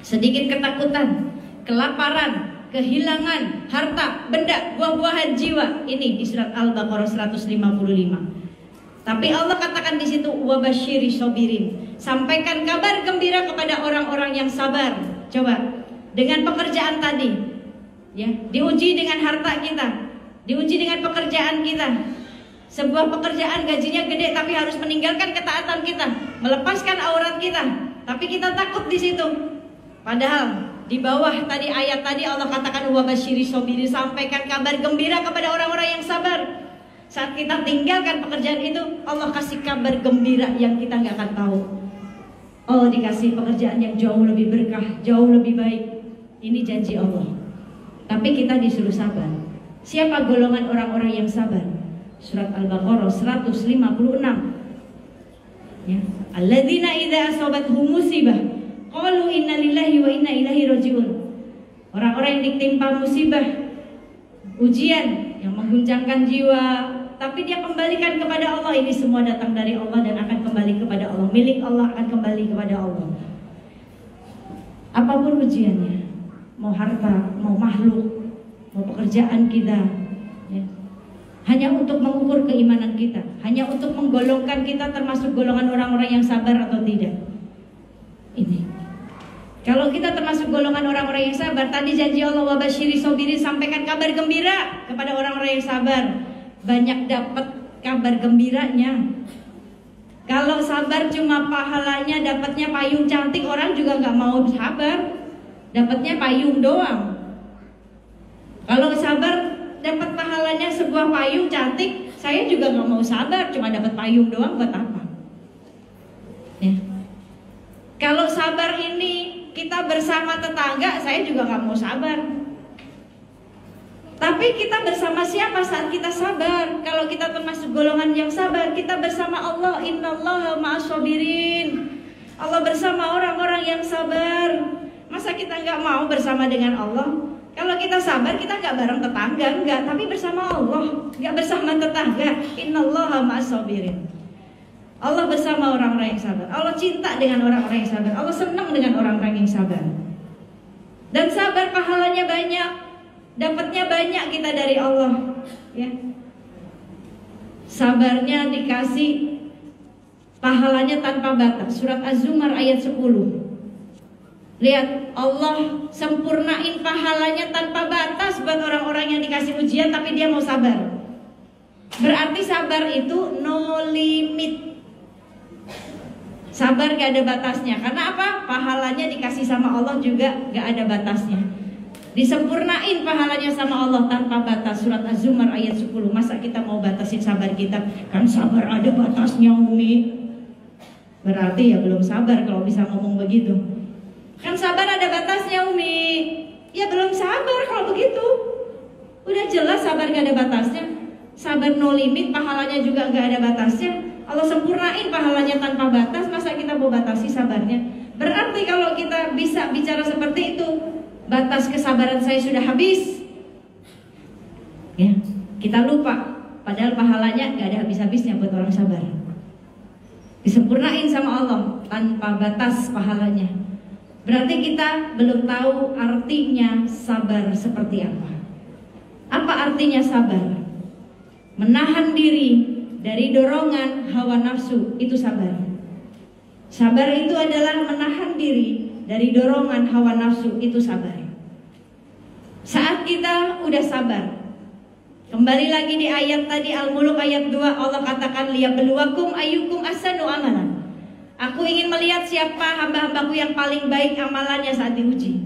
sedikit ketakutan, kelaparan, kehilangan harta, benda, buah-buahan jiwa. Ini di surat Al-Baqarah 155. Tapi Allah katakan di situ wabasyiri sobirin, sampaikan kabar gembira kepada orang-orang yang sabar. Coba dengan pekerjaan tadi, ya, diuji dengan harta kita, diuji dengan pekerjaan kita. Sebuah pekerjaan gajinya gede tapi harus meninggalkan ketaatan kita, melepaskan aurat kita, tapi kita takut di situ. Padahal di bawah tadi ayat tadi Allah katakan wabasyiri sobirin, sampaikan kabar gembira kepada orang-orang yang sabar. Saat kita tinggalkan pekerjaan itu, Allah kasih kabar gembira yang kita nggak akan tahu. Oh, dikasih pekerjaan yang jauh lebih berkah, jauh lebih baik. Ini janji Allah. Tapi kita disuruh sabar. Siapa golongan orang-orang yang sabar? Surat Al-Baqarah 156. Ya, alladzina idza asabathum musibah qalu inna lillahi wa inna ilaihi rajiun. Orang-orang yang ditimpa musibah, ujian yang mengguncangkan jiwa, tapi dia kembalikan kepada Allah. Ini semua datang dari Allah dan akan kembali kepada Allah. Milik Allah akan kembali kepada Allah. Apapun ujiannya, mau harta, mau makhluk, mau pekerjaan kita, ya, hanya untuk mengukur keimanan kita, hanya untuk menggolongkan kita termasuk golongan orang-orang yang sabar atau tidak. Ini kalau kita termasuk golongan orang-orang yang sabar, tadi janji Allah wabasyiri sobirin, sampaikan kabar gembira kepada orang-orang yang sabar. Banyak dapat kabar gembiranya. Kalau sabar cuma pahalanya, dapatnya payung cantik, orang juga nggak mau sabar, dapatnya payung doang. Kalau sabar dapat pahalanya sebuah payung cantik, saya juga nggak mau sabar, cuma dapat payung doang buat apa? Ya. Kalau sabar ini kita bersama tetangga, saya juga nggak mau sabar. Tapi kita bersama siapa saat kita sabar? Kalau kita termasuk golongan yang sabar, kita bersama Allah. Innallaha ma'as-sabirin. Allah bersama orang-orang yang sabar. Masa kita nggak mau bersama dengan Allah? Kalau kita sabar, kita nggak bareng tetangga, enggak, tapi bersama Allah, nggak bersama tetangga. Innallaha ma'as-sabirin. Allah bersama orang-orang yang sabar. Allah cinta dengan orang-orang yang sabar. Allah senang dengan orang-orang yang sabar. Dan sabar pahalanya banyak, dapatnya banyak kita dari Allah. Ya. Sabarnya dikasih pahalanya tanpa batas. Surat Az-Zumar ayat 10. Lihat, Allah sempurnain pahalanya tanpa batas buat orang-orang yang dikasih ujian tapi dia mau sabar. Berarti sabar itu no limit. Sabar gak ada batasnya. Karena apa? Pahalanya dikasih sama Allah juga gak ada batasnya. Disempurnain pahalanya sama Allah tanpa batas. Surat Az-Zumar ayat 10. Masa kita mau batasin sabar kita? Kan sabar ada batasnya, Umi. Berarti ya belum sabar kalau bisa ngomong begitu. Kan sabar ada batasnya, Umi. Ya belum sabar kalau begitu. Udah jelas sabar gak ada batasnya. Sabar no limit, pahalanya juga gak ada batasnya. Allah sempurnain pahalanya tanpa batas, masa kita mau batasi sabarnya? Berarti kalau kita bisa bicara seperti itu, batas kesabaran saya sudah habis. Ya, kita lupa. Padahal pahalanya gak ada habis-habisnya buat orang sabar. Disempurnain sama Allah tanpa batas pahalanya. Berarti kita belum tahu artinya sabar seperti apa. Apa artinya sabar? Menahan diri dari dorongan hawa nafsu, itu sabar. Sabar itu adalah menahan diri dari dorongan hawa nafsu, itu sabar. Saat kita udah sabar, kembali lagi di ayat tadi Al-Mulk ayat 2, Allah katakan liyabluwakum ayyukum ahsanu amalan. Aku ingin melihat siapa hamba-hambaku yang paling baik amalannya saat diuji.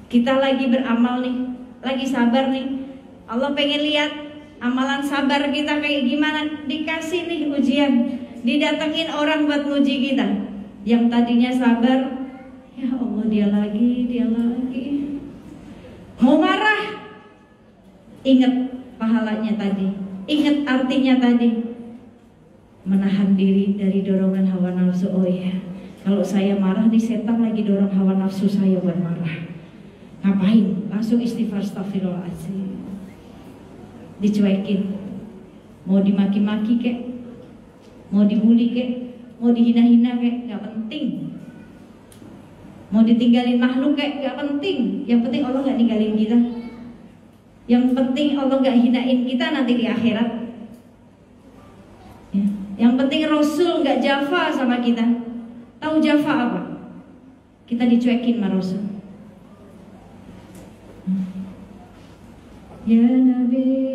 Kita lagi beramal nih, lagi sabar nih. Allah pengen lihat amalan sabar kita kayak gimana. Dikasih nih ujian, didatengin orang buat nguji kita. Yang tadinya sabar, ya Allah dia lagi mau marah. Ingat pahalanya tadi, ingat artinya tadi, menahan diri dari dorongan hawa nafsu. Oh iya, kalau saya marah nih, setan lagi dorong hawa nafsu saya buat marah. Ngapain? Langsung istighfar, astagfirullahaladzim. Dicuekin, mau dimaki-maki kek, mau dibully kek, mau dihina-hina kek, gak penting. Mau ditinggalin makhluk kayak gak penting. Yang penting Allah gak ninggalin kita. Yang penting Allah gak hinain kita nanti di akhirat. Ya. Yang penting Rasul gak jafa sama kita. Tahu jafa apa? Kita dicuekin sama Rasul. Ya Nabi